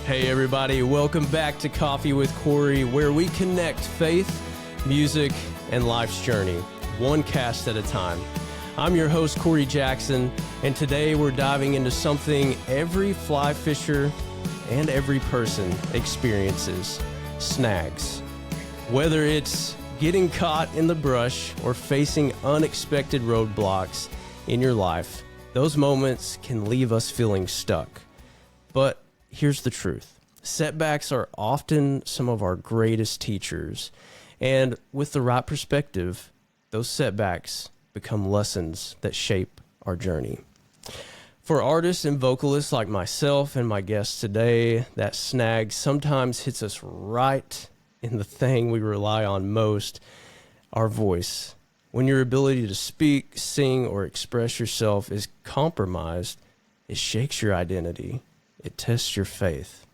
Hey everybody, welcome back to Coffee with Cory, where we connect faith, music, and life's journey, one cast at a time. I'm your host, Cory Jackson, and today we're diving into something every fly fisher and every person experiences: snags. Whether it's getting caught in the brush or facing unexpected roadblocks in your life, those moments can leave us feeling stuck. But here's the truth. Setbacks are often some of our greatest teachers. And with the right perspective, those setbacks become lessons that shape our journey. For artists and vocalists like myself and my guests today, that snag sometimes hits us right in the thing we rely on most, our voice. When your ability to speak, sing, or express yourself is compromised, it shakes your identity. It tests your faith.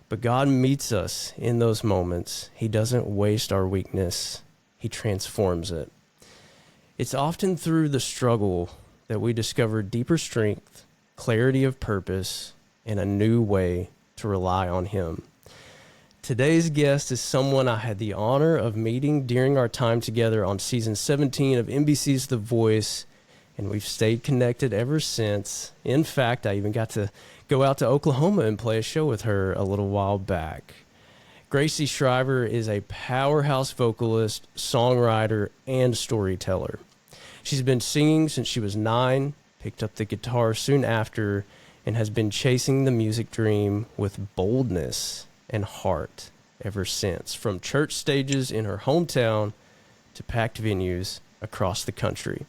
But God meets us in those moments. He doesn't waste our weakness. He transforms it. It's often through the struggle that we discover deeper strength, clarity of purpose, and a new way to rely on Him. Today's guest is someone I had the honor of meeting during our time together on season 17 of NBC's The Voice, and we've stayed connected ever since. In fact, I even got to go out to Oklahoma and play a show with her a little while back. Gracee Shriver is a powerhouse vocalist, songwriter, and storyteller. She's been singing since she was 9, picked up the guitar soon after, and has been chasing the music dream with boldness and heart ever since, from church stages in her hometown to packed venues across the country.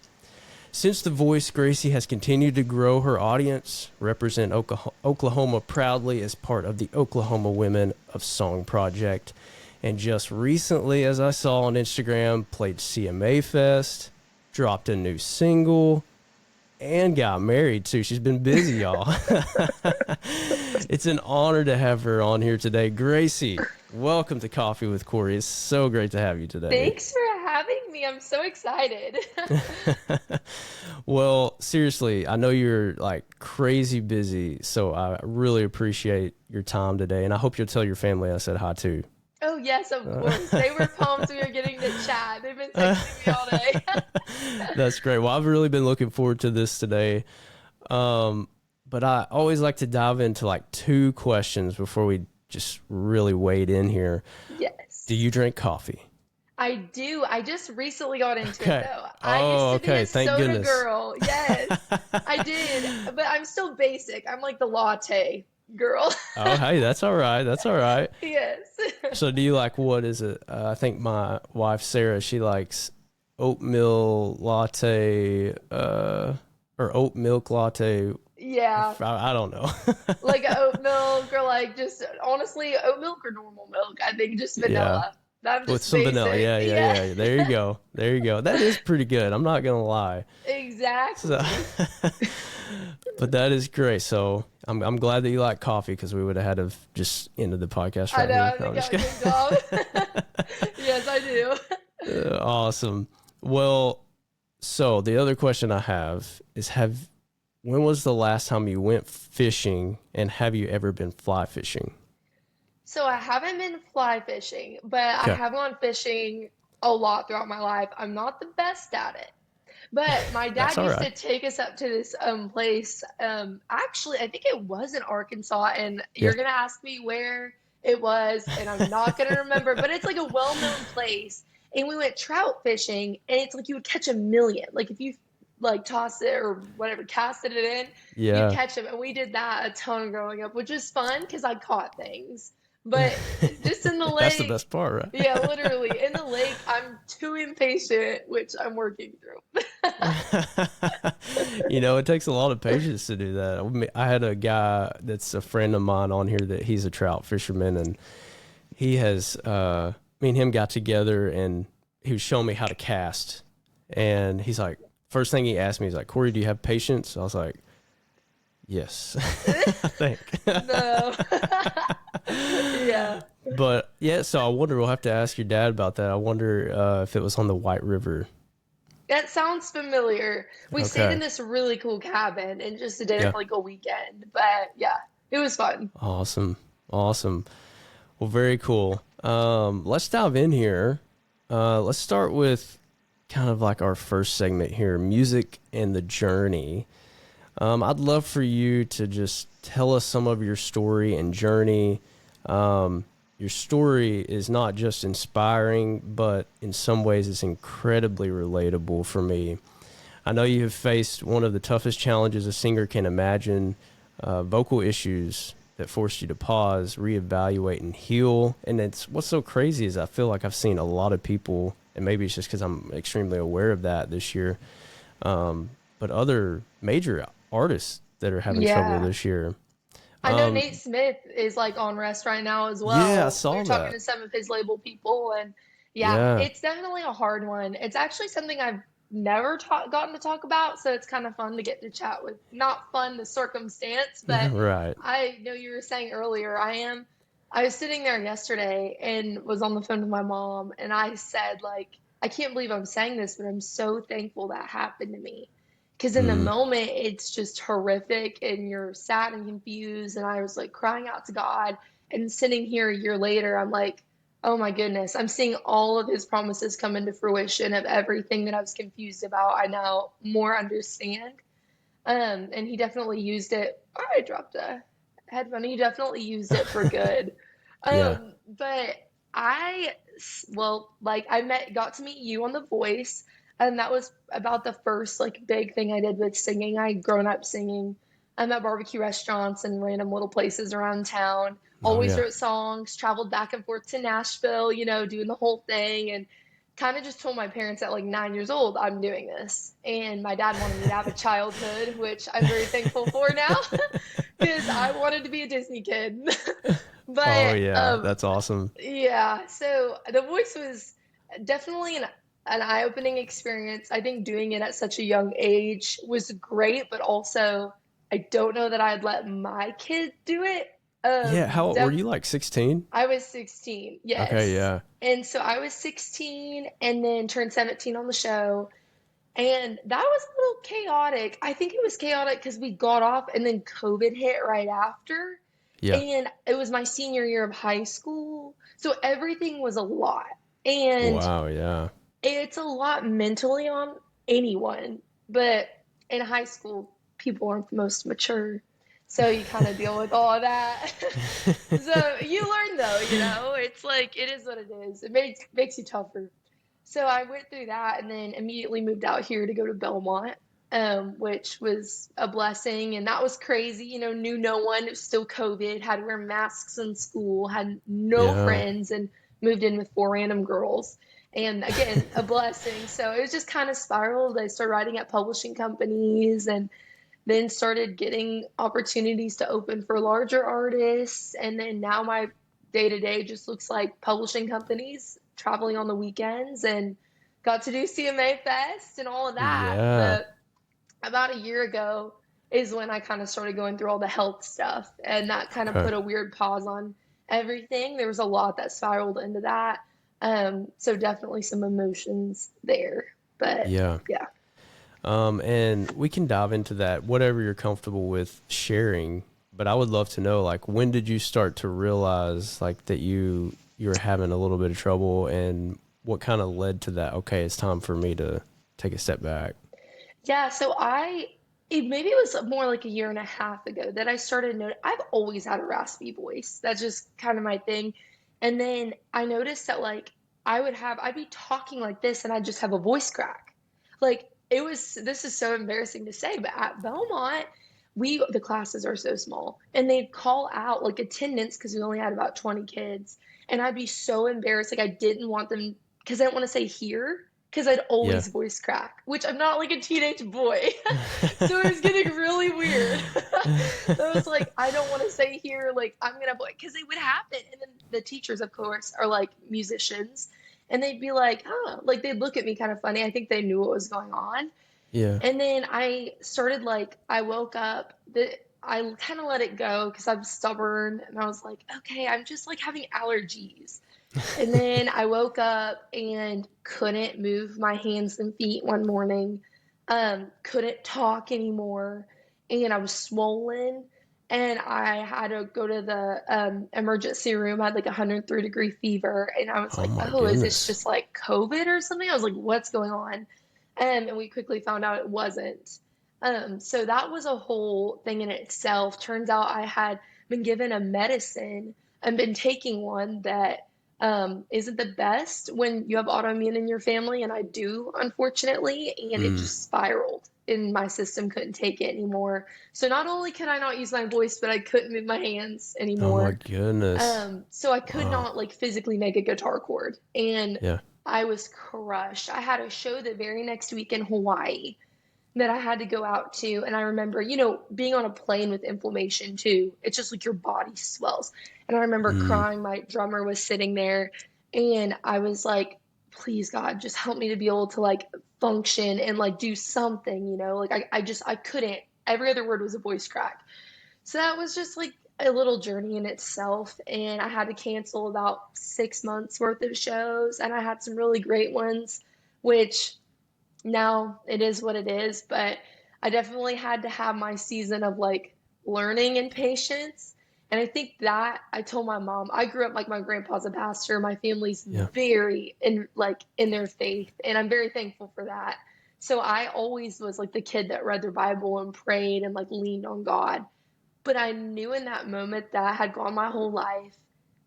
Since The Voice, Gracee has continued to grow her audience, represent Oklahoma proudly as part of the Oklahoma Women of Song Project, and just recently, as I saw on Instagram, played CMA Fest, dropped a new single, and got married too. She's been busy, y'all. It's an honor to have her on here today. Gracee, welcome to Coffee with Cory. It's so great to have you today. Thanks for having me. I'm so excited. Well, seriously, I know you're like crazy busy, so I really appreciate your time today, and I hope you'll tell your family I said hi too. Oh, yes, of course. They were pumped we were getting to chat. They've been texting me all day. That's great. Well, I've really been looking forward to this today. But I always like to dive into like 2 questions before we just really wade in here. Yes. Do you drink coffee? I do. I just recently got into Okay. it, though. I used to be a Thank soda goodness. girl. Yes, I did. But I'm still basic. I'm like the latte girl. Oh, hey, that's all right. That's all right. Yes. So do you like, what is it? I think my wife, Sarah, she likes oatmeal latte, or oat milk latte. Yeah. I don't know. Like oat milk or like just honestly oat milk or normal milk. I think just vanilla. I'm just With some basic. vanilla. Yeah. There you go. There you go. That is pretty good. I'm not going to lie. Exactly. So, but that is great. So I'm glad that you like coffee, because we would have had to just ended the podcast I right know, here. I think I kicked off. Yes, I do. Awesome. Well, so the other question I have is, when was the last time you went fishing, and have you ever been fly fishing? So I haven't been fly fishing, but I have gone fishing a lot throughout my life. I'm not the best at it. But my dad used to take us up to this place. Actually, I think it was in Arkansas, and you're gonna ask me where it was, and I'm not gonna remember. But it's like a well-known place, and we went trout fishing, and it's like you would catch a million. Like if you like toss it or whatever, casted it in, you'd catch them. And we did that a ton growing up, which was fun because I caught things. But just in the lake, that's the best part, right? Yeah, literally in the lake, I'm too impatient, which I'm working through. It takes a lot of patience to do that. I had a guy that's a friend of mine on here that he's a trout fisherman, and he has, me and him got together, and he was showing me how to cast. And he's like, first thing he asked me, he's like, "Cory, do you have patience?" I was like, "Yes," I think. No. Yeah. But yeah, so I wonder, we'll have to ask your dad about that. I wonder if it was on the White River. That sounds familiar. We stayed in this really cool cabin and just did it for like a weekend. But yeah, it was fun. Awesome. Awesome. Well, very cool. Let's dive in here. Let's start with kind of like our first segment here, music and the journey. I'd love for you to just tell us some of your story and journey. Your story is not just inspiring, but in some ways it's incredibly relatable for me. I know you have faced one of the toughest challenges a singer can imagine, vocal issues that forced you to pause, reevaluate, and heal. And what's so crazy is I feel like I've seen a lot of people, and maybe it's just because I'm extremely aware of that this year, but other major artists that are having trouble Yeah. this year. I know Nate Smith is like on rest right now as Yeah, I well. We saw were talking that. to some of his label people, and yeah, Yeah. it's definitely a hard one. It's actually something I've never gotten to talk about, so it's kind of fun to get to chat with. Not fun the circumstance, but Right. I know you were saying earlier, I was sitting there yesterday and was on the phone with my mom, and I said like, I can't believe I'm saying this, but I'm so thankful that happened to me. Because in the Mm. moment, it's just horrific and you're sad and confused. And I was like crying out to God. And sitting here a year later, I'm like, oh my goodness, I'm seeing all of his promises come into fruition of everything that I was confused about. I now more understand. And he definitely used it. Oh, I dropped a headphone. He definitely used it for good. Yeah. But I, well, like got to meet you on The Voice, and that was about the first like big thing I did with singing. I'd grown up singing. I'm at barbecue restaurants and random little places around town. Oh, Always yeah. wrote songs, traveled back and forth to Nashville, doing the whole thing. And kind of just told my parents at like 9 years old, I'm doing this. And my dad wanted me to have a childhood, which I'm very thankful for now because I wanted to be a Disney kid. Oh, But yeah. That's awesome. yeah, so The Voice was definitely an eye-opening experience. I think doing it at such a young age was great, but also I don't know that I'd let my kid do it. Yeah. How old were Def you? Like 16? I was 16, Okay. yes. Yeah. And so I was 16 and then turned 17 on the show. And that was a little chaotic. I think it was chaotic because we got off and then COVID hit right after. Yeah. And it was my senior year of high school. So everything was a lot. And Wow. Yeah. it's a lot mentally on anyone. But in high school, people aren't the most mature. So you kind of deal with all of that. So you learn though, it's like it is what it is. It makes you tougher. So I went through that and then immediately moved out here to go to Belmont, which was a blessing. And that was crazy. Knew no one. It was still COVID, had to wear masks in school, had no Yeah. friends, and moved in with four random girls. And again, a blessing. So it was just kind of spiraled. I started writing at publishing companies and then started getting opportunities to open for larger artists. And then now my day to day just looks like publishing companies, traveling on the weekends, and got to do CMA Fest and all of that. Yeah. But about a year ago is when I kind of started going through all the health stuff. And that kind of Okay. put a weird pause on everything. There was a lot that spiraled into that. So definitely some emotions there. But Yeah. yeah. And we can dive into that, whatever you're comfortable with sharing. But I would love to know, like, when did you start to realize, like, that you were having a little bit of trouble, and what kind of led to that? Okay, it's time for me to take a step back. Yeah, so maybe it was more like a year and a half ago that I started noticing I've always had a raspy voice. That's just kind of my thing. And then I noticed that like I'd be talking like this and I'd just have a voice crack. Like this is so embarrassing to say, but at Belmont, the classes are so small and they'd call out like attendance because we only had about 20 kids. And I'd be so embarrassed. Like I didn't want them because I didn't want to say here because I'd Yeah. always voice crack, which I'm not like a teenage boy. So it was getting really weird. So I was like, I don't want to say here, like, I'm going to, because it would happen. And then the teachers, of course, are like musicians. And they'd be like, oh, like they'd look at me kind of funny. I think they knew what was going on. Yeah. And then I started like, I woke up, I kind of let it go because I'm stubborn. And I was like, okay, I'm just like having allergies. And then I woke up and couldn't move my hands and feet one morning. Couldn't talk anymore. And I was swollen. and I had to go to the emergency room. I had like 103-degree fever, and I was Oh like, my "Oh, is this goodness. just like COVID or something?" I was like, "What's going on?" And we quickly found out it wasn't. So that was a whole thing in itself. Turns out I had been given a medicine and been taking one that isn't the best when you have autoimmune in your family, and I do, unfortunately, and it Mm. just spiraled, and my system couldn't take it anymore. So not only could I not use my voice, but I couldn't move my hands Oh my anymore. goodness. So I could Wow. not like physically make a guitar chord, and Yeah. I was crushed. I had a show the very next week in Hawaii that I had to go out to. And I remember, being on a plane with inflammation too, it's just like your body swells. And I remember Mm. crying. My drummer was sitting there, and I was like, please, God, just help me to be able to like function and like do something, like I couldn't. Every other word was a voice crack. So that was just like a little journey in itself. And I had to cancel about 6 months worth of shows. And I had some really great ones, which now it is what it is, but I definitely had to have my season of like learning and patience. And I think that I told my mom, I grew up like my grandpa's a pastor. My family's Yeah. very in their faith, and I'm very thankful for that. So I always was like the kid that read their Bible and prayed and like leaned on God. But I knew in that moment that I had gone my whole life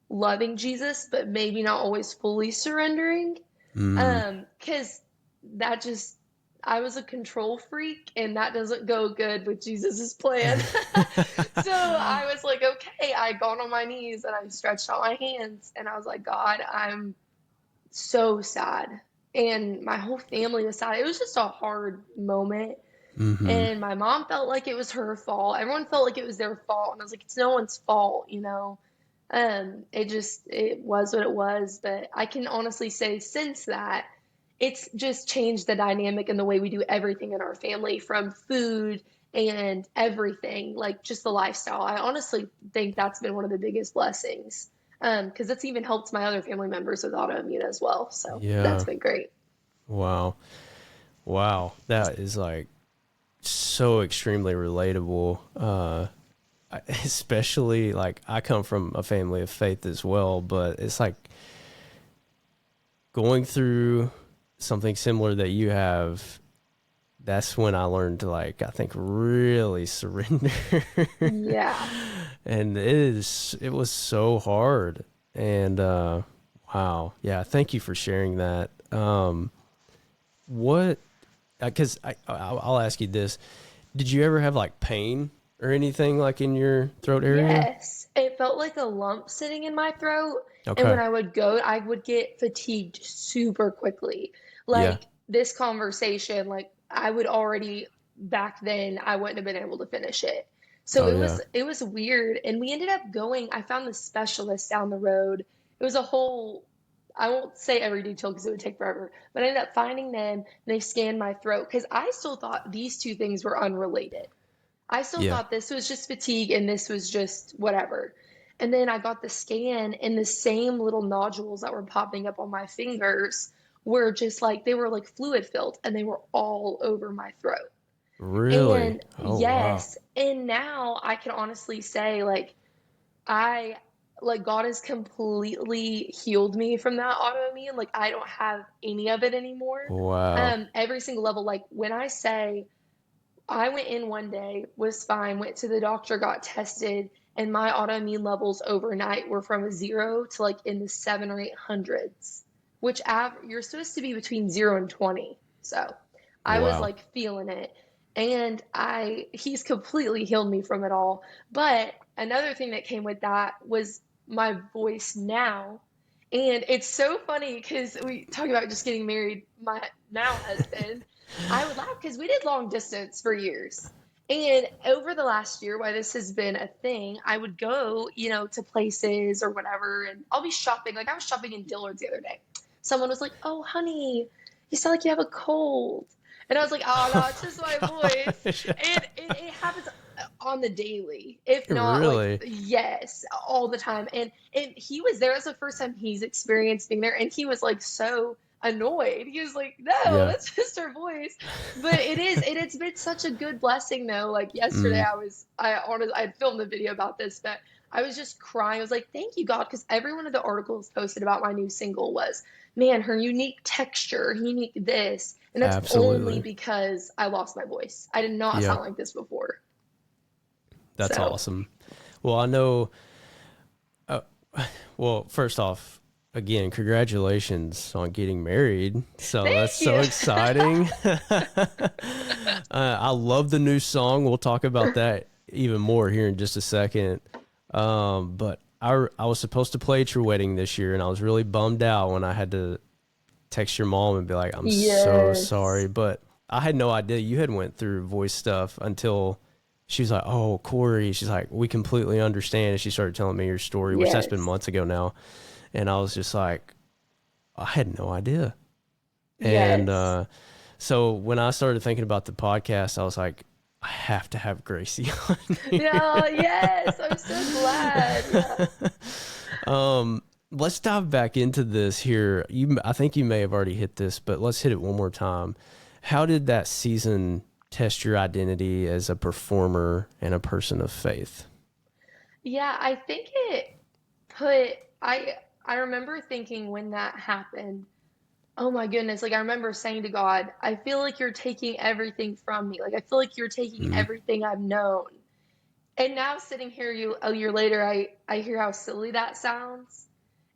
loving Jesus, but maybe not always fully surrendering. Mm. Because that just, I was a control freak, and that doesn't go good with Jesus's plan. So I was like, okay, I got on my knees and I stretched out my hands, and I was like, God, I'm so sad. And my whole family was sad. It was just a hard moment. Mm-hmm. And my mom felt like it was her fault. Everyone felt like it was their fault. And I was like, it's no one's fault. It was what it was. But I can honestly say since that, it's just changed the dynamic and the way we do everything in our family, from food and everything, like just the lifestyle. I honestly think that's been one of the biggest blessings. Because it's even helped my other family members with autoimmune as well. So that's Yeah. been great. Wow. Wow. That is like so extremely relatable. Especially like I come from a family of faith as well, but it's like going through something similar that you have. That's when I learned to like, I think, really surrender. Yeah. And it was so hard. And, wow. Yeah. Thank you for sharing that. What, cause I'll ask you this. Did you ever have like pain or anything like in your throat area? Yes, it felt like a lump sitting in my throat. And when Okay. I would go, I would get fatigued super quickly. Yeah. Like this conversation, like I would already back then, I wouldn't have been able to finish it. So Oh it yeah. was it was weird. And we ended up going, I found the specialist down the road. It was a whole, I won't say every detail because it would take forever, but I ended up finding them, and they scanned my throat because I still thought these two things were unrelated. I still Yeah. thought this was just fatigue and this was just whatever. And then I got the scan, and the same little nodules that were popping up on my fingers were just like, they were like fluid filled, and they were all over my throat. Really? And Oh wow. yes, and now I can honestly say, like, I, like, God has completely healed me from that autoimmune. Like, I don't have any of it anymore. Wow. Every single level, like, when I say, I went in one day, was fine, went to the doctor, got tested, and my autoimmune levels overnight were from a zero to like in the 700 or 800s, which you're supposed to be between 0 and 20. So I was Wow. like feeling it. And he's completely healed me from it all. But another thing that came with that was my voice now. And it's so funny because we talk about just getting married. My now husband, I would laugh because we did long distance for years. And over the last year, why this has been a thing, I would go, to places or whatever, and I'll be shopping. Like I was shopping in Dillard's the other day. Someone was like, "Oh, honey, you sound like you have a cold." And I was like, "Oh, no, it's just my voice." Gosh. And it happens on the daily, if not like, Really? yes, all the time. And he was there as the first time he's experienced being there, and he was like so annoyed. He was like, no, Yeah. that's just her voice. But it's been such a good blessing though. Like yesterday Mm. I had filmed a video about this, but I was just crying. I was like, thank you, God, because every one of the articles posted about my new single was, man, her unique texture, unique this. And that's only Absolutely. because I lost my voice. I did not Yeah. sound like this before. That's So awesome. Well, I know, well, first off, again, congratulations on getting married. So that's thank so you. exciting. I love the new song. We'll talk about that even more here in just a second. But I was supposed to play at your wedding this year, and I was really bummed out when I had to text your mom and be like, I'm so sorry. Yes. But I had no idea you had went through voice stuff until she was like, oh, Cory. She's like, we completely understand. And she started telling me your story, which that's been Yes. months ago now. And I was just like, I had no idea. And Yes. so when I started thinking about the podcast, I was like, I have to have Gracee on Yeah, here. yes. I'm so glad. Yeah. Let's dive back into this here. I think you may have already hit this, but let's hit it one more time. How did that season test your identity as a performer and a person of faith? Yeah, I think it put I remember thinking when that happened, oh my goodness, like I remember saying to God, I feel like you're taking everything from me. Like I feel like you're taking Mm, everything I've known. And now sitting here a year later, I hear how silly that sounds.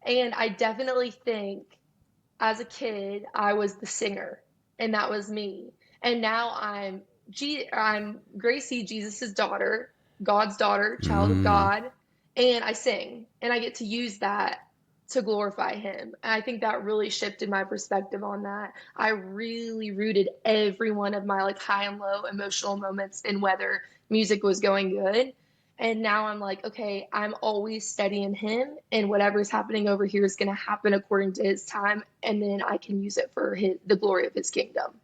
And I definitely think as a kid, I was the singer and that was me. And now I'm Gracee, Jesus's daughter, God's daughter, child of mm, God, and I sing and I get to use that to glorify him. And I think that really shifted my perspective on that. I really rooted every one of my like high and low emotional moments in whether music was going good. And now I'm like, okay, I'm always studying him, and whatever's happening over here is going to happen according to his time, and then I can use it for the glory of his kingdom.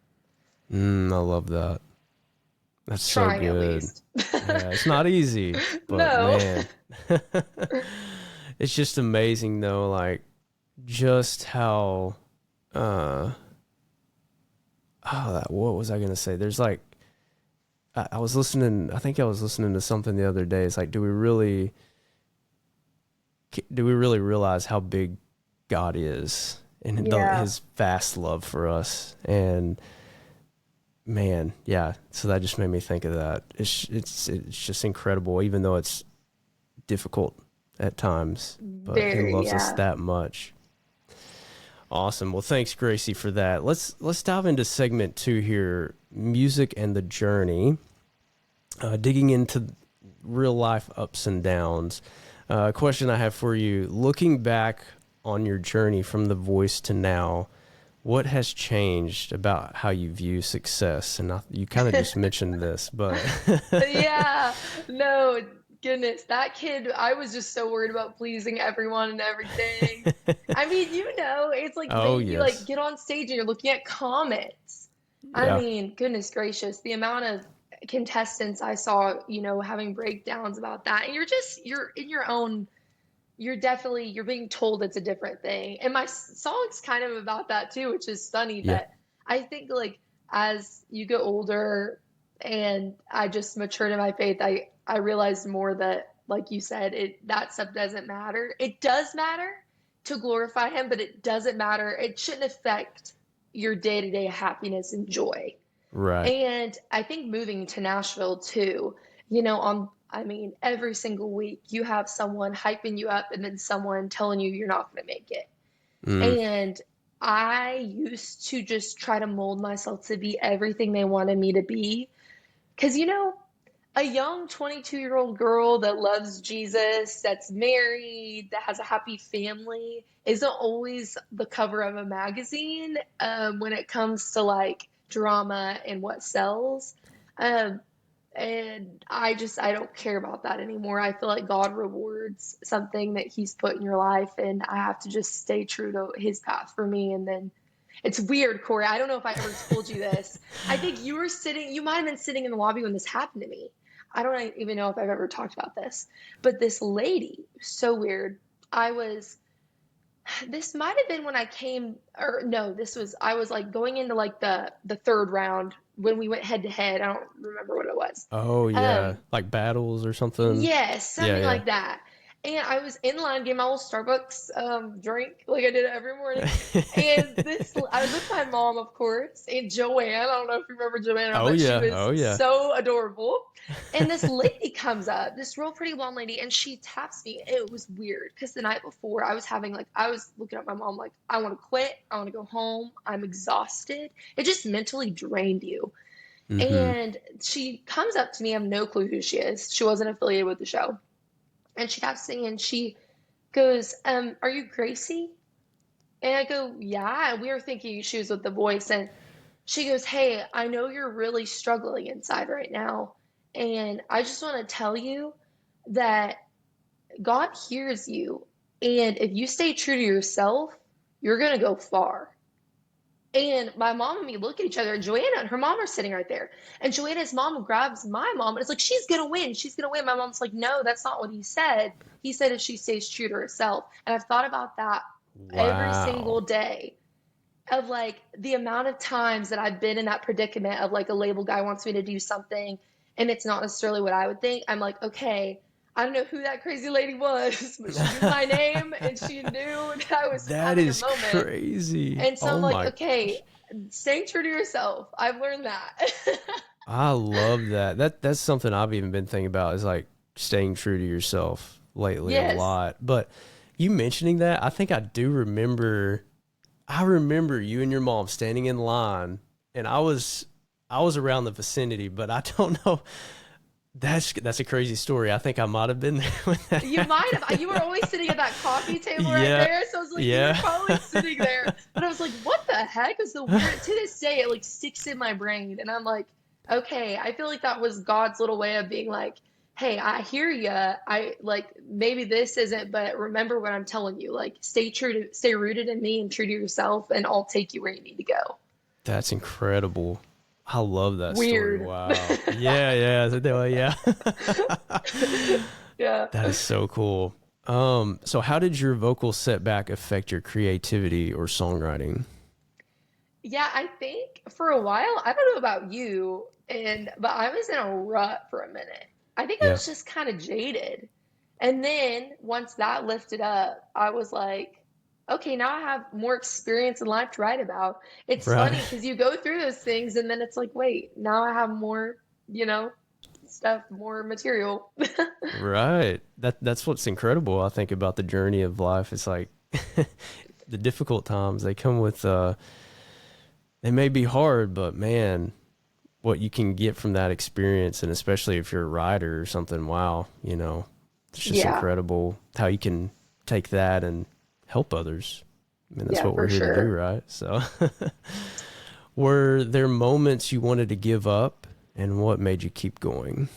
I love that. That's so Trying at good. least. Yeah, it's not easy, but No. man, it's just amazing though, like just how, uh, what was I going to say? There's like, I was listening, I think I was listening to something the other day. It's like, do we really realize how big God is and Yeah. his vast love for us? And man, yeah. So that just made me think of that. It's just incredible, even though it's difficult at times, but he Very, loves us yeah. that much. Awesome. Well, thanks, Gracee, for that. Let's dive into segment 2 here, music and the journey, digging into real life ups and downs. Question I have for you: looking back on your journey from the voice to now, what has changed about how you view success? And you kind of just mentioned this, but Yeah. No, goodness. That kid, I was just so worried about pleasing everyone and everything. I mean, it's like oh you like yes, get on stage and you're looking at comments. I yeah, mean, goodness gracious, the amount of contestants I saw, having breakdowns about that. And you're in your own, you're being told it's a different thing. And my song's kind of about that too, which is funny. yeah, But I think like as you get older and I just matured in my faith, I realized more that, like you said, that stuff doesn't matter. It does matter to glorify him, but it doesn't matter. It shouldn't affect your day-to-day happiness and joy. right. And I think moving to Nashville too, I mean, every single week you have someone hyping you up and then someone telling you you're not going to make it. Mm, And I used to just try to mold myself to be everything they wanted me to be. Because, a young 22-year-old girl that loves Jesus, that's married, that has a happy family, isn't always the cover of a magazine when it comes to like drama and what sells. Um, and I don't care about that anymore. I feel like God rewards something that He's put in your life, and I have to just stay true to His path for me. And then it's weird, Cory. I don't know if I ever told you this. I think you might have been sitting in the lobby when this happened to me. I don't even know if I've ever talked about this, but this lady, so weird. I was This might have been when I came, or no, I was like going into like the third round when we went head to head. I don't remember what it was. Oh yeah, Um, like battles or something. Yes, Yeah, something yeah. like that. And I was in line getting my little Starbucks drink, like I did every morning. And I was with my mom, of course, and Joanne. I don't know if you remember Joanne, Oh but she yeah, was oh yeah. so adorable. And this lady comes up, this real pretty blonde lady, and she taps me. It was weird because the night before I was looking at my mom like, I want to quit. I want to go home. I'm exhausted. It just mentally drained you. Mm-hmm. And she comes up to me. I have no clue who she is. She wasn't affiliated with the show. And she taps me and she goes, are you Gracee? And I go, yeah. And we were thinking she was with The Voice. And she goes, hey, I know you're really struggling inside right now. And I just want to tell you that God hears you. And if you stay true to yourself, you're going to go far. And my mom and me look at each other, and Joanna and her mom are sitting right there. And Joanna's mom grabs my mom, and it's like, she's gonna win. She's gonna win. My mom's like, no, that's not what he said. He said if she stays true to herself. And I've thought about that every Wow. single day of like the amount of times that I've been in that predicament of like a label guy wants me to do something and it's not necessarily what I would think. I'm like, okay, I don't know who that crazy lady was, but she knew my name and she knew that I was That having a is moment. crazy. And so I'm Oh like, my okay, gosh. stay true to yourself. I've learned that. I love that. That's something I've even been thinking about is like staying true to yourself lately a Yes. lot. But you mentioning that, I think I do remember I remember you and your mom standing in line and I was around the vicinity, but I don't know. That's a crazy story. I think I might have been there when that You might have. happened. You were always sitting at that coffee table right Yeah. there. So I was like, you were Yeah. probably sitting there. But I was like, what the heck is the weird? To this day, it like sticks in my brain. And I'm like, okay, I feel like that was God's little way of being like, hey, I hear you. I like maybe this isn't, but remember what I'm telling you. Like, stay rooted in me and true to yourself, and I'll take you where you need to go. That's incredible. I love that story. Weird. Wow. Yeah, yeah. Yeah. Yeah. That is so cool. So how did your vocal setback affect your creativity or songwriting? Yeah, I think for a while, I don't know about you, but I was in a rut for a minute. I think I Yeah. was just kind of jaded. And then once that lifted up, I was like, okay, now I have more experience in life to write about. It's Right. funny because you go through those things and then it's like, wait, now I have more, you know, stuff, more material. Right. That's what's incredible, I think, about the journey of life. It's like the difficult times, they come with they may be hard, but man, what you can get from that experience, and especially if you're a writer or something, wow, it's just Yeah, incredible how you can take that and help others. I mean, that's yeah, what we're for here to do, sure. right? So, were there moments you wanted to give up, and what made you keep going?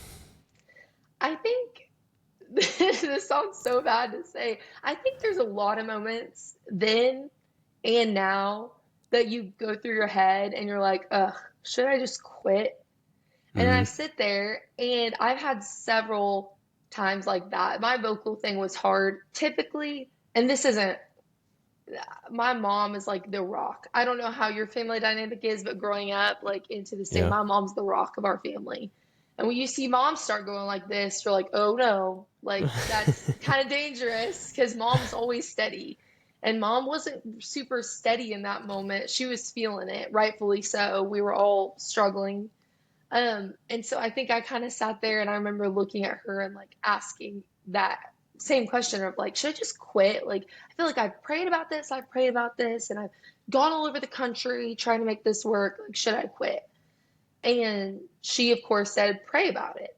I think this sounds so bad to say. I think there's a lot of moments then and now that you go through your head and you're like, ugh, should I just quit? And then I Mm, sit there and I've had several times like that. My vocal thing was hard. Typically, and this isn't, my mom is like the rock. I don't know how your family dynamic is, but growing up, like into the state, yeah. my mom's the rock of our family. And when you see moms start going like this, you're like, oh no, like that's kind of dangerous because mom's always steady. And mom wasn't super steady in that moment. She was feeling it, rightfully so. We were all struggling. And so I think I kind of sat there and I remember looking at her and like asking that same question of like, should I just quit? Like, I feel like I've prayed about this, and I've gone all over the country trying to make this work. Like, should I quit? And she, of course, said, pray about it.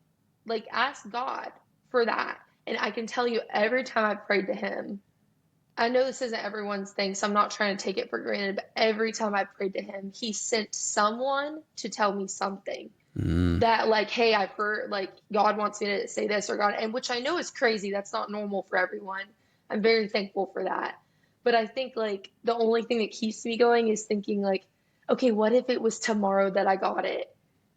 Like, ask God for that. And I can tell you every time I prayed to him, I know this isn't everyone's thing, so I'm not trying to take it for granted, but every time I prayed to him, he sent someone to tell me something Mm, that like, hey, I've heard like God wants me to say this, or God, and which I know is crazy. That's not normal for everyone. I'm very thankful for that. But I think like the only thing that keeps me going is thinking like, okay, what if it was tomorrow that I got it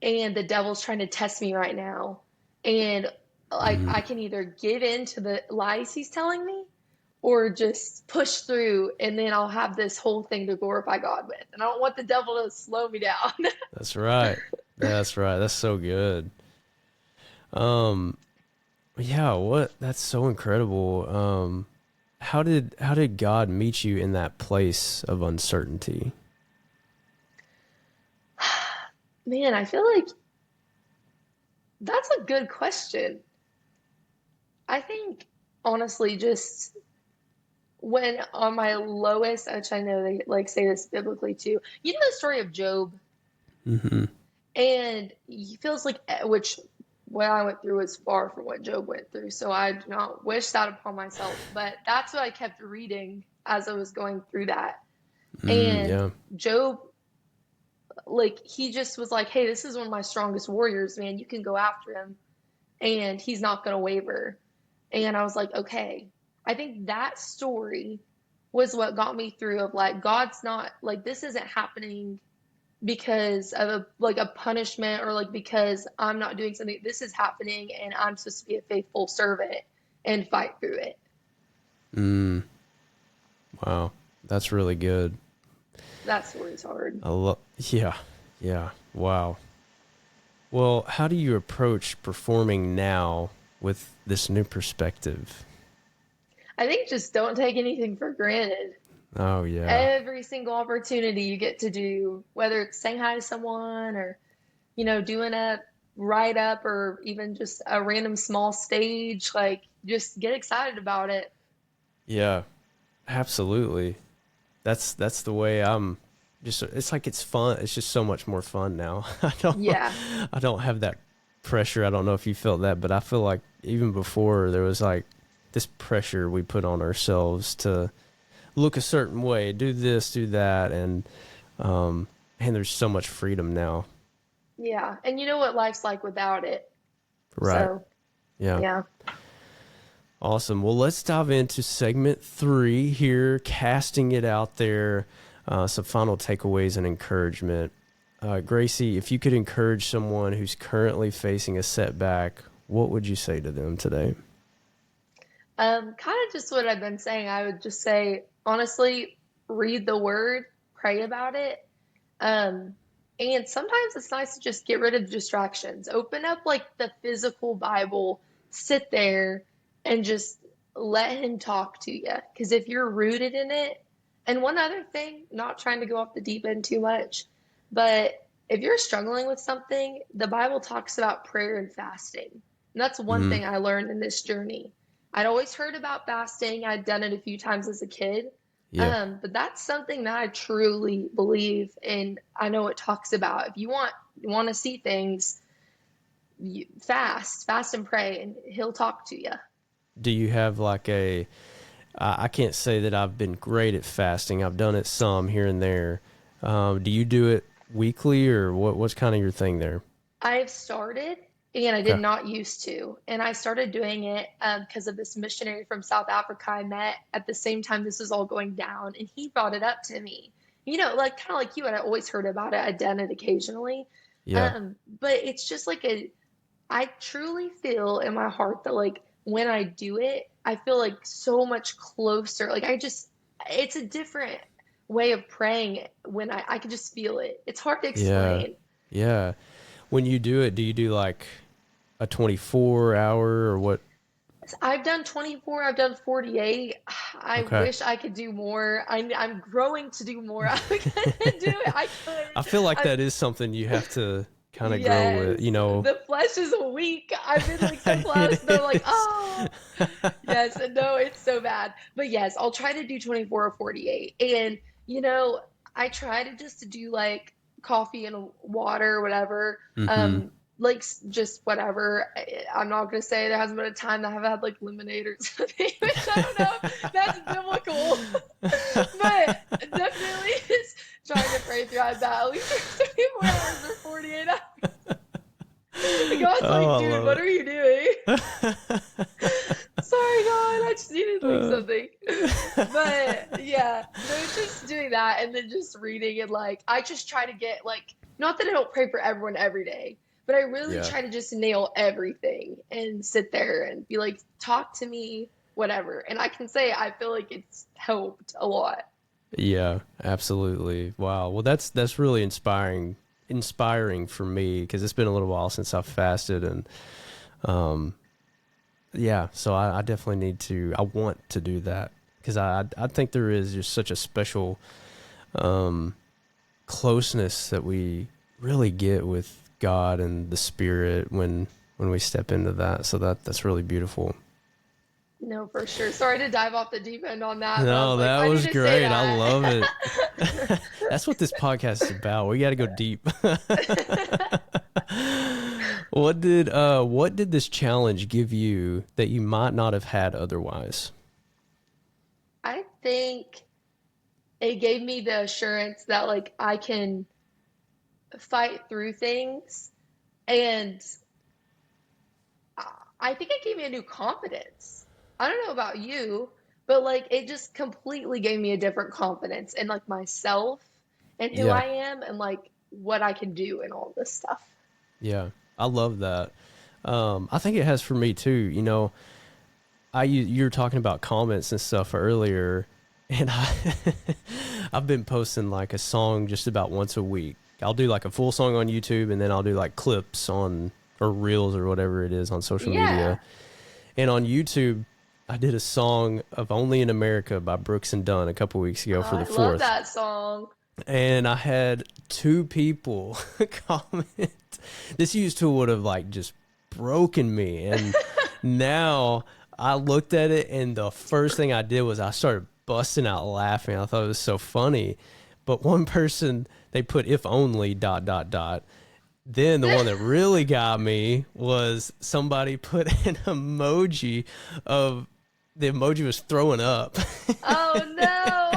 and the devil's trying to test me right now? And like mm, I can either give in to the lies he's telling me, or just push through, and then I'll have this whole thing to glorify God with. And I don't want the devil to slow me down. That's right. That's right. That's so good. Yeah, that's so incredible. How did God meet you in that place of uncertainty? Man, I feel like that's a good question. I think honestly, just when on my lowest, which I know they like say this biblically too. You know the story of Job, Mm-hmm. and he feels like which what I went through was far from what Job went through, so I do not wish that upon myself. But that's what I kept reading as I was going through that. And Yeah. Job, like he just was like, "Hey, this is one of my strongest warriors, man. You can go after him, and he's not going to waver." And I was like, okay. I think that story was what got me through of like, God's not like, this isn't happening because of a punishment or like because I'm not doing something. This is happening and I'm supposed to be a faithful servant and fight through it. Wow. That's really good. That story's hard. Yeah. Yeah. Wow. Well, how do you approach performing now with this new perspective? I think just don't take anything for granted. Oh, yeah. Every single opportunity you get to do, whether it's saying hi to someone or, doing a write up or even just a random small stage, like just get excited about it. Yeah, absolutely. That's the way I'm just, it's like it's fun. It's just so much more fun now. Yeah. I don't have that pressure. I don't know if you felt that, but I feel like even before there was like this pressure we put on ourselves to look a certain way, do this, do that. And there's so much freedom now. Yeah. And you know what life's like without it. Right. So, Yeah. yeah. Awesome. Well, let's dive into segment 3 here, casting it out there, some final takeaways and encouragement. Gracee, if you could encourage someone who's currently facing a setback, what would you say to them today? Kind of just what I've been saying. I would just say, honestly, read the word, pray about it. And sometimes it's nice to just get rid of distractions. Open up like the physical Bible, sit there and just let him talk to you. Because if you're rooted in it, and one other thing, not trying to go off the deep end too much, but if you're struggling with something, the Bible talks about prayer and fasting. And that's one Mm-hmm. thing I learned in this journey. I'd always heard about fasting. I'd done it a few times as a kid. Yeah. But that's something that I truly believe, and I know it talks about. If you want to see things, fast and pray, and He'll talk to you. Do you have like I can't say that I've been great at fasting. I've done it some here and there. Do you do it weekly or what's kind of your thing there? I've started, and I did Okay. not used to. And I started doing it because of this missionary from South Africa I met at the same time this was all going down. And he brought it up to me. Like kind of like you, and I always heard about it. I'd done it occasionally. Yeah. But it's just like I truly feel in my heart that like when I do it, I feel like so much closer. Like it's a different way of praying when I can just feel it. It's hard to Yeah. explain. Yeah. When you do it, do you do like a 24-hour or what? I've done 24, I've done 48. I Okay. wish I could do more. I'm growing to do more. I'm gonna do it. I I could. feel like I'm, that is something you have to kind of grow with, yes, you know. the flesh is weak. I've been like so It close. They're like, is. oh, yes. And no, it's so bad. But yes, I'll try to do 24 or 48. And, I try to just to do like coffee and water or whatever. Mm-hmm. Like just whatever. I'm not gonna say there hasn't been a time that I've had like lemonade or something, which I don't know if that's biblical, but definitely is trying to pray throughout that at least for 24 hours or 48 hours. God's Oh, like, I dude, love what are you doing? it. Sorry, God, I just needed like Uh, something. But yeah, no, just doing that and then just reading and like I just try to get like not that I don't pray for everyone every day, but I really yeah. try to just nail everything and sit there and be like, talk to me. whatever. And I can say I feel like it's helped a lot. Yeah, absolutely. Wow. Well, that's really inspiring for me, because it's been a little while since I've fasted, and yeah, so I definitely I want to do that, because I think there is just such a special closeness that we really get with God and the Spirit when we step into that. So that's really beautiful. No, for sure. Sorry to dive off the deep end on that. No, But that I was need to say great. that. I love it. That's what this podcast is about. We got to go deep. What did this challenge give you that you might not have had otherwise? I think it gave me the assurance that like I can fight through things, and I think it gave me a new confidence. I don't know about you, but like it just completely gave me a different confidence in like myself and who Yeah. I am and like what I can do and all this stuff. Yeah. I love that. I think it has for me too. You know, you were talking about comments and stuff earlier, and I've been posting like a song just about once a week. I'll do like a full song on YouTube, and then I'll do like clips or reels or whatever it is on social media. And on YouTube, I did a song of Only in America by Brooks and Dunn a couple weeks ago for the 4th. I love that song. And I had 2 people comment. This used to would have like just broken me. And now I looked at it, and the first thing I did was I started busting out laughing. I thought it was so funny. But one person, they put "if only ... Then the one that really got me was somebody put an emoji of the emoji was throwing up. Oh no.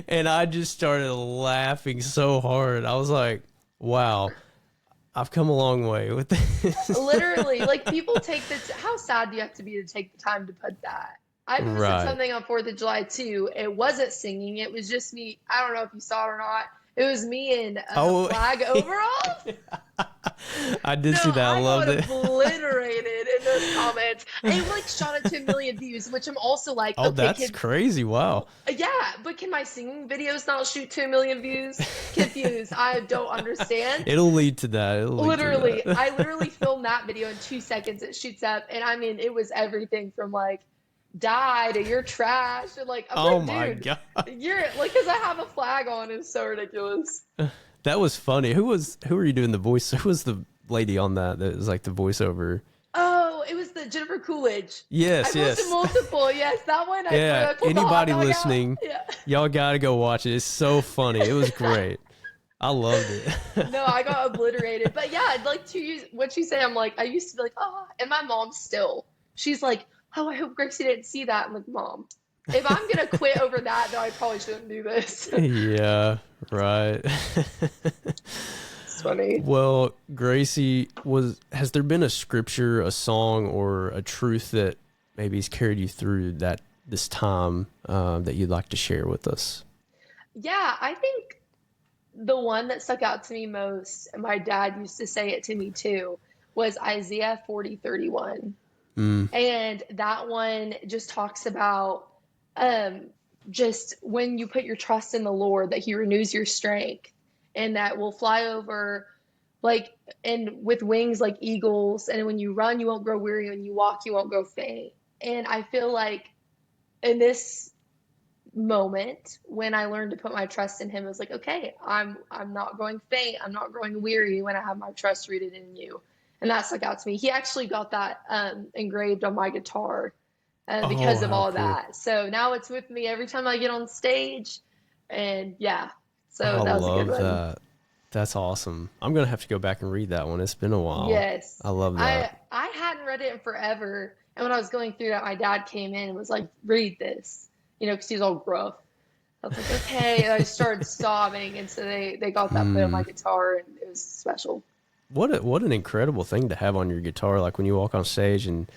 And I just started laughing so hard. I was like, wow, I've come a long way with this. Literally, like people take how sad do you have to be to take the time to put that? I posted something on 4th of July too. It wasn't singing. It was just me. I don't know if you saw it or not. It was me in flag overalls. I did see that. I loved it. Obliterated in those comments. And it like shot it to 1 million views, which I'm also like, oh, okay, that's crazy. Wow. Yeah, but can my singing videos not shoot to 1 million views? Confused. I don't understand. It'll lead to that. I literally filmed that video in 2 seconds. It shoots up, and I mean, it was everything from like die to you're trash, and like, I'm like, dude, God, you're like, because I have a flag on. It's so ridiculous. That was funny. Who were you doing the voice? Who was the lady on that was like the voiceover? Oh, it was the Jennifer Coolidge. Yes, I posted multiple. Yes, that one. Yeah, anybody listening, y'all gotta go watch it. It's so funny. It was great. I loved it. No, I got obliterated. But yeah, like what you say, I'm like, I used to be like, oh, and my mom still. She's like, oh, I hope Gracee didn't see that. I'm like, Mom, if I'm going to quit over that, then I probably shouldn't do this. Yeah, right. It's funny. Well, Gracee, has there been a scripture, a song, or a truth that maybe has carried you through this time that you'd like to share with us? Yeah, I think the one that stuck out to me most, and my dad used to say it to me too, was Isaiah 40:31. And that one just talks about just when you put your trust in the Lord, that he renews your strength, and that will fly over like, and with wings like eagles. And when you run, you won't grow weary. When you walk, you won't grow faint. And I feel like in this moment, when I learned to put my trust in him, it was like, okay, I'm not growing faint. I'm not growing weary when I have my trust rooted in you. And that stuck out to me. He actually got that engraved on my guitar because of all that. So now it's with me every time I get on stage. And yeah, so that was a good one. I love that. That's awesome. I'm going to have to go back and read that one. It's been a while. Yes. I love that. I hadn't read it in forever. And when I was going through that, my dad came in and was like, read this, because he's all gruff. I was like, okay. And I started sobbing. And so they got that put on my guitar, and it was special. What an incredible thing to have on your guitar. Like when you walk on stage, and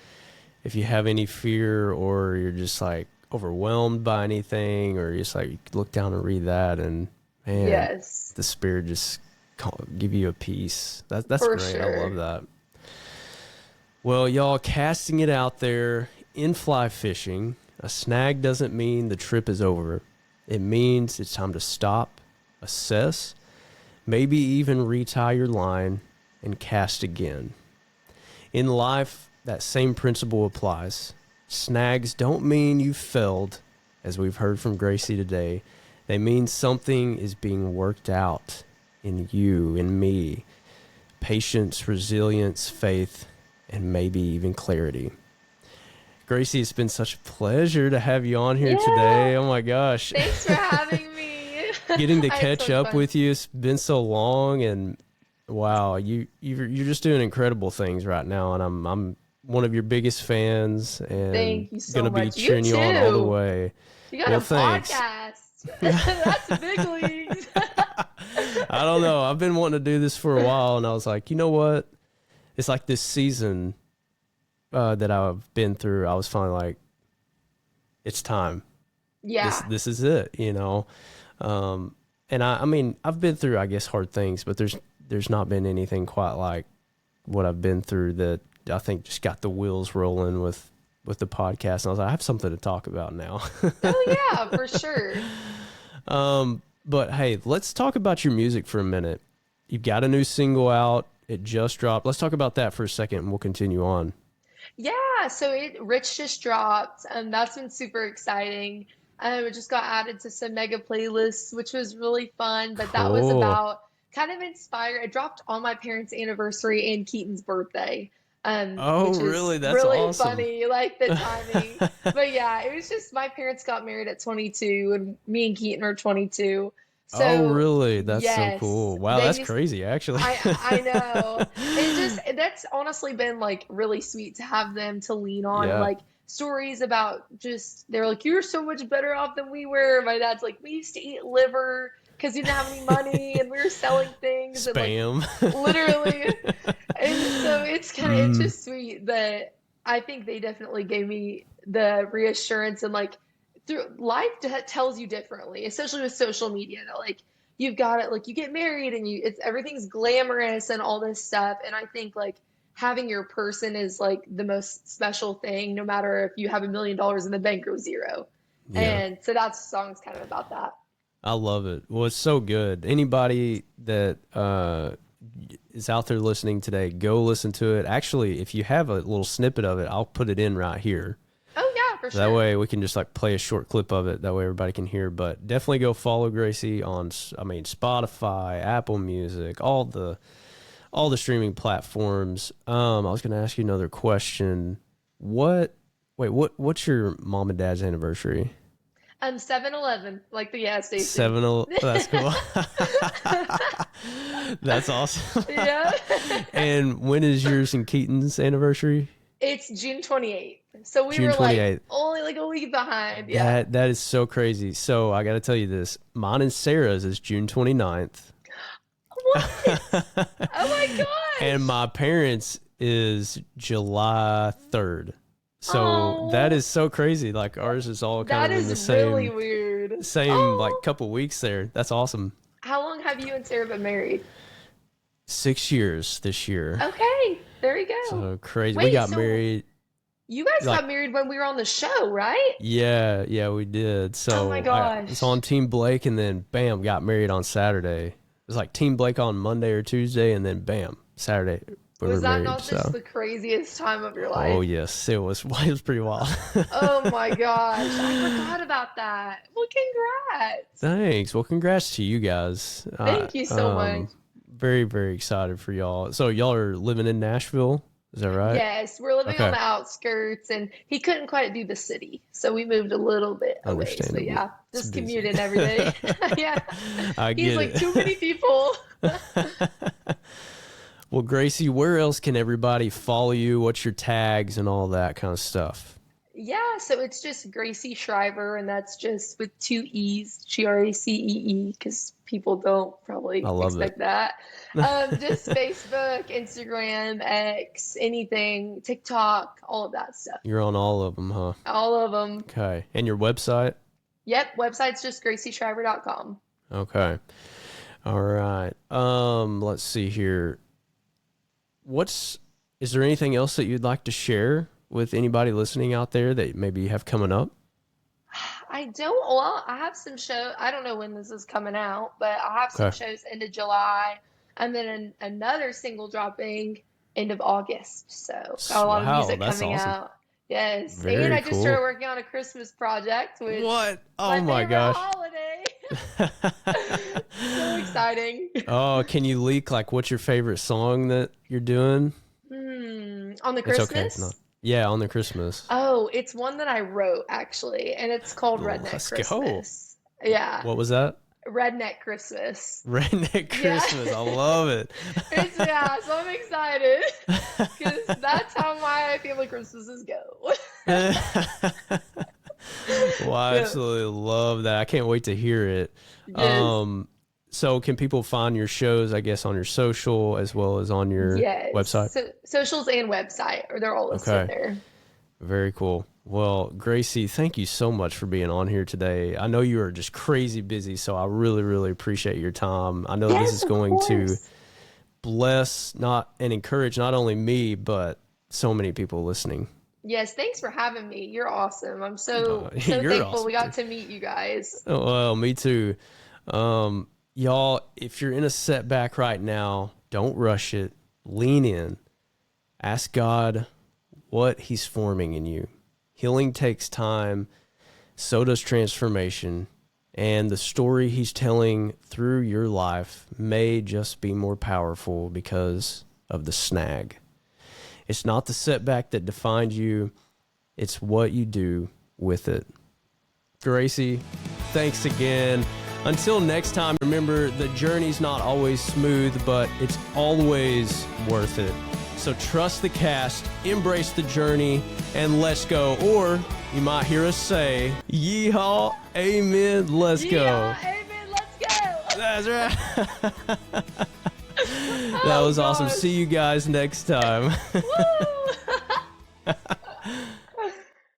if you have any fear, or you're just like overwhelmed by anything, or you just like look down and read that, and man, yes, the Spirit just give you a peace. That's For great. Sure. I love that. Well, y'all, casting it out there in fly fishing, a snag doesn't mean the trip is over. It means it's time to stop, assess, maybe even retie your line and cast again. In life, that same principle applies. Snags don't mean you failed, as we've heard from Gracee today. They mean something is being worked out in you, in me. Patience, resilience, faith, and maybe even clarity. Gracee, it's been such a pleasure to have you on here today. Oh my gosh. Thanks for having me. Getting to catch up with you. It's been so long, and wow, you're just doing incredible things right now, and I'm one of your biggest fans, and thank you so gonna much. be cheering you on all the way. You got a podcast. That's big leagues. I don't know. I've been wanting to do this for a while, and I was like, you know what? It's like this season that I've been through. I was finally like, it's time. Yeah. This is it, you know? And I mean, I've been through, I guess, hard things, but there's not been anything quite like what I've been through that I think just got the wheels rolling with the podcast. And I was like, I have something to talk about now. Oh yeah, for sure. But hey, let's talk about your music for a minute. You've got a new single out. It just dropped. Let's talk about that for a second, and we'll continue on. Yeah, so Rich just dropped, and that's been super exciting. It just got added to some mega playlists, which was really fun. But that was about kind of inspired. It dropped on my parents' anniversary and Keaton's birthday. Oh, which is really? That's really awesome. funny, like the timing. But yeah, it was just my parents got married at 22, and me and Keaton are 22. So, oh, really? That's yes, so cool. Wow, that's crazy, actually. I know. That's honestly been like really sweet to have them to lean on, Yeah. like stories about just, they're like, you're so much better off than we were. My dad's like, we used to eat liver because we didn't have any money and we were selling things. Spam. And like, literally. And so it's it's just sweet that I think they definitely gave me the reassurance, and like, through life tells you differently, especially with social media, that like you've got it, like you get married and everything's glamorous and all this stuff. And I think like having your person is like the most special thing, no matter if you have $1 million in the bank or zero. Yeah. And so that song's kind of about that. I love it. Well, it's so good. Anybody that is out there listening today, go listen to it. Actually, if you have a little snippet of it, I'll put it in right here. Oh yeah, for sure. That way we can just like play a short clip of it. That way everybody can hear. But definitely go follow Gracee on, Spotify, Apple Music, all the streaming platforms. I was going to ask you another question. What's your mom and dad's anniversary? 7-Eleven, like the gas station. 7-Eleven. That's cool. That's awesome. Yeah. And when is yours and Keaton's anniversary? It's June 28th. So we June were 28th. Like only like a week behind. Yeah. That is so crazy. So I got to tell you this. Mine and Sarah's is June 29th. What? Oh my gosh. And my parents is July 3rd. So that is so crazy. Like ours is all kind of in the same. That is really weird. Same like couple weeks there. That's awesome. How long have you and Sarah been married? 6 years this year. Okay, there you go. So crazy. We got married. You guys got married when we were on the show, right? Yeah, we did. So oh my gosh. It's on Team Blake, and then bam, got married on Saturday. It was like Team Blake on Monday or Tuesday, and then bam, Saturday. Was that not just the craziest time of your life? Oh yes, it was. It was pretty wild. Oh my gosh, I forgot about that. Well, congrats. Thanks. Well, congrats to you guys. Thank you so much. Very, very excited for y'all. So y'all are living in Nashville, is that right? Yes, we're living on the outskirts, and he couldn't quite do the city, so we moved a little bit away. So yeah, just commuting every day. Yeah, he's like too many people. Well, Gracee, where else can everybody follow you? What's your tags and all that kind of stuff? Yeah, so it's just Gracee Shriver, and that's just with 2 E's, Gracee, because people don't probably expect that. Just Facebook, Instagram, X, anything, TikTok, all of that stuff. You're on all of them, huh? All of them. Okay. And your website? Yep, website's just GraceeShriver.com. Okay. All right. Let's see here. Is there anything else that you'd like to share with anybody listening out there that maybe you have coming up? I don't. Well, I have some show. I don't know when this is coming out, but I have some Okay. shows end of July, and then another single dropping end of August. So got a lot of Wow, music that's coming awesome. out. Yes, and Very I just started cool. working on a Christmas project, which What? Oh my my favorite gosh. holiday. So exciting. Oh, can you leak like what's your favorite song that you're doing? On the It's okay if not. Christmas. Yeah, on the Christmas. Oh, it's one that I wrote actually, and it's called Redneck Let's go. Christmas. Yeah, What was that? Redneck Christmas. Redneck Yeah. Christmas. I love it. So I'm excited because that's how my family Christmases go. Well, I Yeah. absolutely love that. I can't wait to hear it. Yes. So can people find your shows, I guess, on your social as well as on your Yes. website? So socials and website, or they're all listed Okay. there. Very cool. Well, Gracee, thank you so much for being on here today. I know you are just crazy busy, so I really, really appreciate your time. I know this Yes, is of going to course. bless and encourage not only me, but so many people listening. Yes, thanks for having me. You're awesome. I'm so You're thankful awesome we too. got to meet you guys. Oh, well, me too. Y'all, if you're in a setback right now, don't rush it. Lean in. Ask God what he's forming in you. Healing takes time. So does transformation. And the story he's telling through your life may just be more powerful because of the snag. It's not the setback that defines you. It's what you do with it. Gracee, thanks again. Until next time, remember the journey's not always smooth, but it's always worth it. So trust the cast, embrace the journey, and let's go. Or you might hear us say, yeehaw, amen, let's go. Yeah, amen, let's go. That's right. That Oh, was awesome. gosh. See you guys next time. Woo!